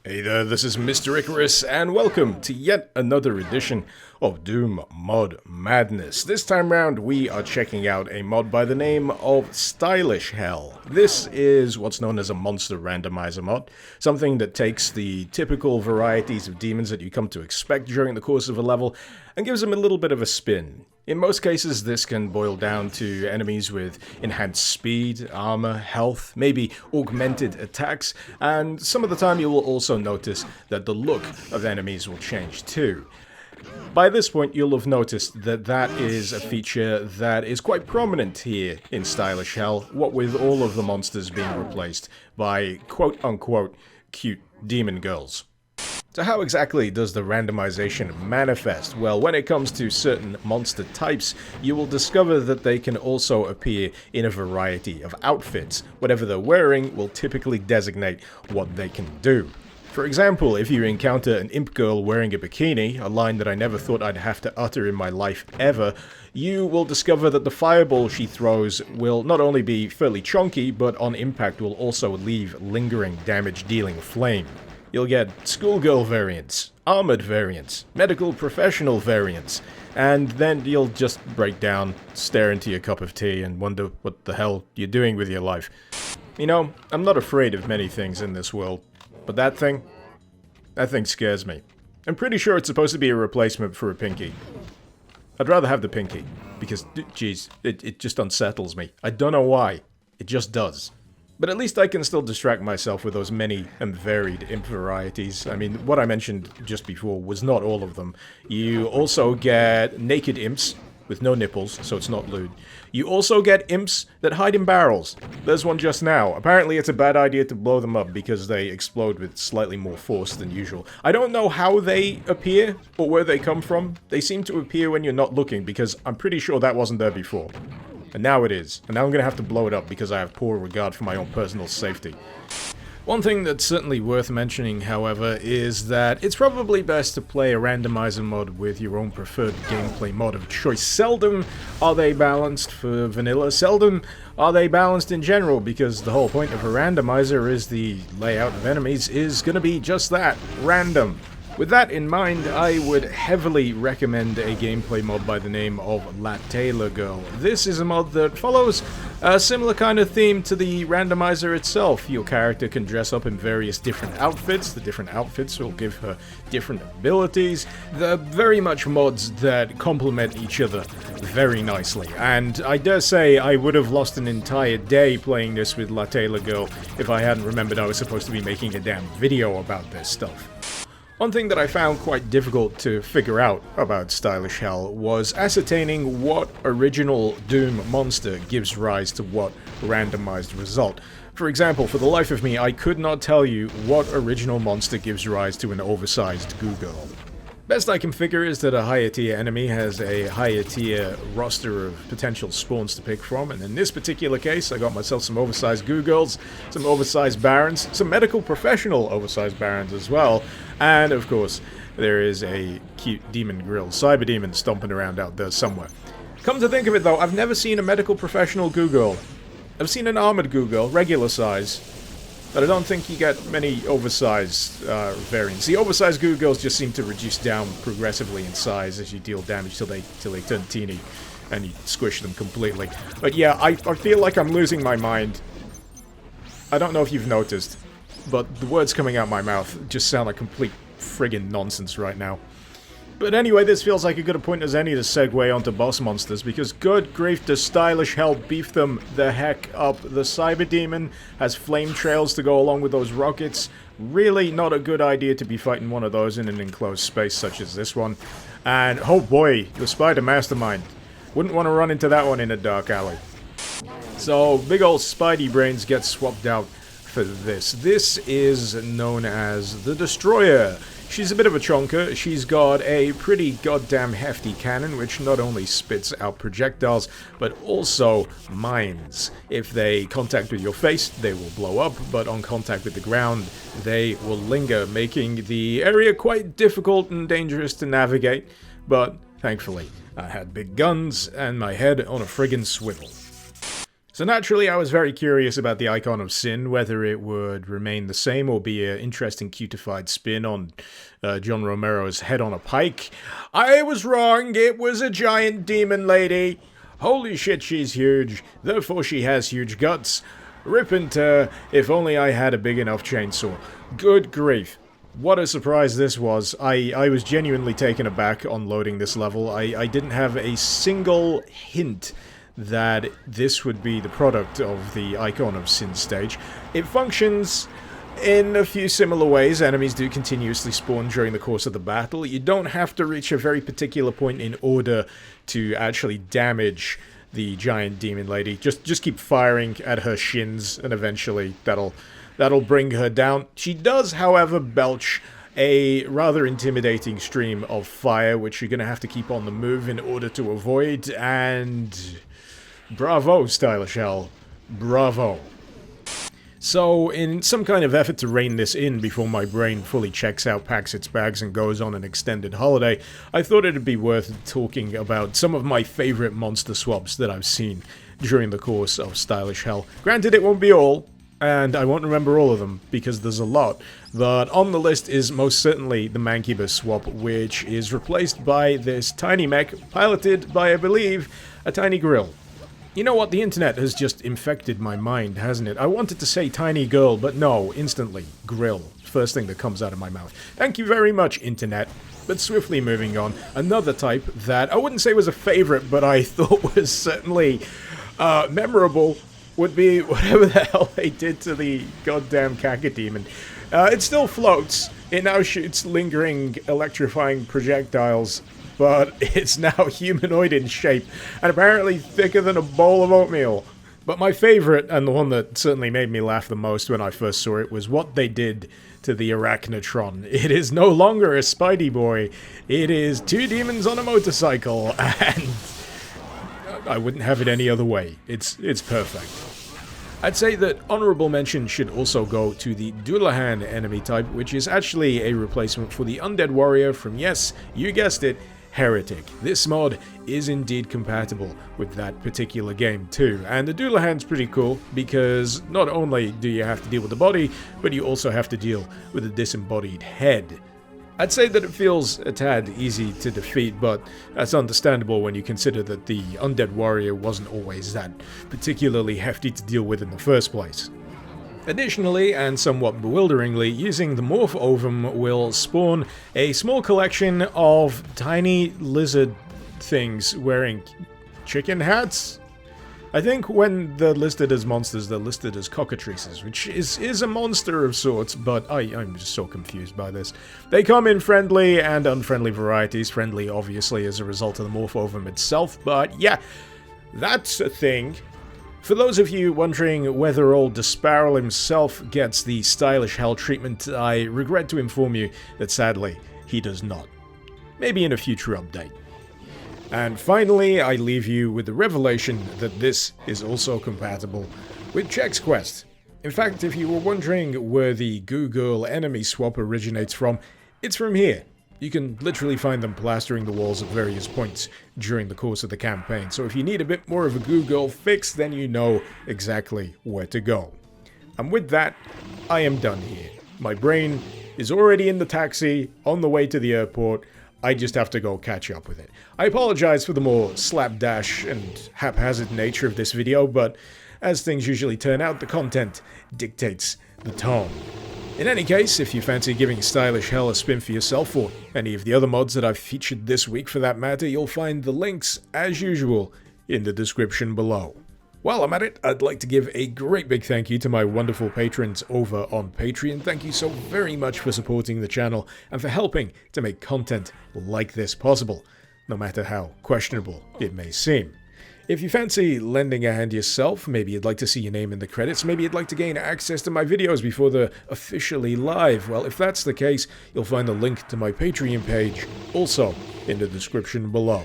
Hey there, this is Mr. Icarus, and welcome to yet another edition of Doom Mod Madness. This time round, we are checking out a mod by the name of Stylish Hell. This is what's known as a monster randomizer mod, something that takes the typical varieties of demons that you come to expect during the course of a level, and gives them a little bit of a spin. In most cases, this can boil down to enemies with enhanced speed, armor, health, maybe augmented attacks, and some of the time you will also notice that the look of enemies will change too. By this point, you'll have noticed that that is a feature that is quite prominent here in Stylish Hell, what with all of the monsters being replaced by quote-unquote cute demon girls. So how exactly does the randomization manifest? Well, when it comes to certain monster types, you will discover that they can also appear in a variety of outfits. Whatever they're wearing will typically designate what they can do. For example, if you encounter an imp girl wearing a bikini, a line that I never thought I'd have to utter in my life ever, you will discover that the fireball she throws will not only be fairly chunky, but on impact will also leave lingering damage-dealing flame. You'll get schoolgirl variants, armored variants, medical professional variants, and then you'll just break down, stare into your cup of tea, and wonder what the hell you're doing with your life. You know, I'm not afraid of many things in this world, but that thing scares me. I'm pretty sure it's supposed to be a replacement for a pinky. I'd rather have the pinky, because, geez, it just unsettles me. I don't know why. It just does. But at least I can still distract myself with those many and varied imp varieties. I mean, what I mentioned just before was not all of them. You also get naked imps with no nipples, so it's not lewd. You also get imps that hide in barrels. There's one just now. Apparently it's a bad idea to blow them up because they explode with slightly more force than usual. I don't know how they appear or where they come from. They seem to appear when you're not looking because I'm pretty sure that wasn't there before. And now it is. And now I'm going to have to blow it up because I have poor regard for my own personal safety. One thing that's certainly worth mentioning, however, is that it's probably best to play a randomizer mod with your own preferred gameplay mod of choice. Seldom are they balanced for vanilla, seldom are they balanced in general, because the whole point of a randomizer is the layout of enemies is going to be just that, random. With that in mind, I would heavily recommend a gameplay mod by the name of Tailor Girl. This is a mod that follows a similar kind of theme to the randomizer itself. Your character can dress up in various different outfits. The different outfits will give her different abilities. They're very much mods that complement each other very nicely. And I dare say I would have lost an entire day playing this with Tailor Girl if I hadn't remembered I was supposed to be making a damn video about this stuff. One thing that I found quite difficult to figure out about Stylish Hell was ascertaining what original Doom monster gives rise to what randomized result. For example, for the life of me, I could not tell you what original monster gives rise to an oversized goo girl. Best I can figure is that a higher tier enemy has a higher tier roster of potential spawns to pick from, and in this particular case I got myself some oversized goo girls, some oversized barons, some medical professional oversized barons as well, and of course there is a cute demon grill, cyber demon stomping around out there somewhere. Come to think of it though, I've never seen a medical professional goo girl. I've seen an armored goo girl, regular size, but I don't think you get many oversized variants. The oversized goo girls just seem to reduce down progressively in size as you deal damage till they turn teeny and you squish them completely. But yeah, I feel like I'm losing my mind. I don't know if you've noticed, but the words coming out my mouth just sound like complete friggin' nonsense right now. But anyway, this feels like a good a point as any to segue onto boss monsters, because good grief does Stylish Hell beef them the heck up. The Cyber Demon has flame trails to go along with those rockets. Really not a good idea to be fighting one of those in an enclosed space such as this one. And oh boy, the Spider Mastermind. Wouldn't want to run into that one in a dark alley. So big old Spidey brains get swapped out for this. This is known as the Destroyer. She's a bit of a chonker. She's got a pretty goddamn hefty cannon, which not only spits out projectiles, but also mines. If they contact with your face, they will blow up, but on contact with the ground, they will linger, making the area quite difficult and dangerous to navigate. But, thankfully, I had big guns and my head on a friggin' swivel. So naturally, I was very curious about the Icon of Sin, whether it would remain the same or be an interesting cutified spin on John Romero's head on a pike. I was wrong, it was a giant demon lady. Holy shit, she's huge, therefore she has huge guts. Rip into her, if only I had a big enough chainsaw. Good grief. What a surprise this was. I was genuinely taken aback on loading this level. I didn't have a single hint that this would be the product of the Icon of Sin stage. It functions in a few similar ways. Enemies do continuously spawn during the course of the battle. You don't have to reach a very particular point in order to actually damage the giant demon lady. Just keep firing at her shins, and eventually that'll bring her down. She does, however, belch a rather intimidating stream of fire, which you're going to have to keep on the move in order to avoid, and bravo, Stylish Hell. Bravo. So, in some kind of effort to rein this in before my brain fully checks out, packs its bags, and goes on an extended holiday, I thought it'd be worth talking about some of my favorite monster swaps that I've seen during the course of Stylish Hell. Granted, it won't be all, and I won't remember all of them, because there's a lot, but on the list is most certainly the Mancubus swap, which is replaced by this tiny mech, piloted by, I believe, a tiny grill. You know what, the internet has just infected my mind, hasn't it? I wanted to say tiny girl, but no, instantly, grill. First thing that comes out of my mouth. Thank you very much, internet. But swiftly moving on, another type that I wouldn't say was a favorite, but I thought was certainly memorable, would be whatever the hell they did to the goddamn Cacodemon. It still floats. It now shoots lingering, electrifying projectiles, but it's now humanoid in shape, and apparently thicker than a bowl of oatmeal. But my favorite, and the one that certainly made me laugh the most when I first saw it, was what they did to the Arachnotron. It is no longer a Spidey boy, it is two demons on a motorcycle, and I wouldn't have it any other way. It's perfect. I'd say that honorable mention should also go to the Dullahan enemy type, which is actually a replacement for the Undead Warrior from, yes, you guessed it, Heretic. This mod is indeed compatible with that particular game too, and the Dullahan's pretty cool because not only do you have to deal with the body, but you also have to deal with the disembodied head. I'd say that it feels a tad easy to defeat, but that's understandable when you consider that the Undead Warrior wasn't always that particularly hefty to deal with in the first place. Additionally, and somewhat bewilderingly, using the Morph Ovum will spawn a small collection of tiny lizard things wearing chicken hats? I think when they're listed as monsters, they're listed as cockatrices, which is a monster of sorts, but I'm just so confused by this. They come in friendly and unfriendly varieties, friendly obviously as a result of the Morph Ovum itself, but yeah, that's a thing. For those of you wondering whether old Desparrel himself gets the Stylish Hell treatment, I regret to inform you that sadly, he does not. Maybe in a future update. And finally, I leave you with the revelation that this is also compatible with Chex Quest. In fact, if you were wondering where the Goo Girl enemy swap originates from, it's from here. You can literally find them plastering the walls at various points during the course of the campaign, so if you need a bit more of a Goo Girl fix, then you know exactly where to go. And with that, I am done here. My brain is already in the taxi, on the way to the airport. I just have to go catch up with it. I apologize for the more slapdash and haphazard nature of this video, but as things usually turn out, the content dictates the tone. In any case, if you fancy giving Stylish Hell a spin for yourself, or any of the other mods that I've featured this week for that matter, you'll find the links, as usual, in the description below. While I'm at it, I'd like to give a great big thank you to my wonderful patrons over on Patreon. Thank you so very much for supporting the channel and for helping to make content like this possible, no matter how questionable it may seem. If you fancy lending a hand yourself, maybe you'd like to see your name in the credits, maybe you'd like to gain access to my videos before they're officially live, well, if that's the case, you'll find the link to my Patreon page also in the description below.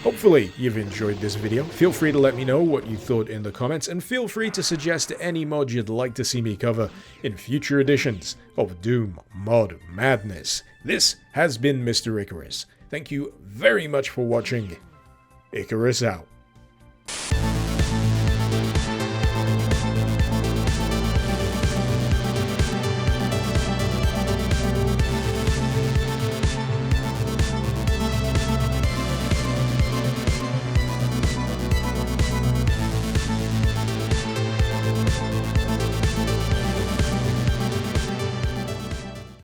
Hopefully you've enjoyed this video. Feel free to let me know what you thought in the comments, and feel free to suggest any mod you'd like to see me cover in future editions of Doom Mod Madness. This has been Mr. Icarus. Thank you very much for watching. Icarus out.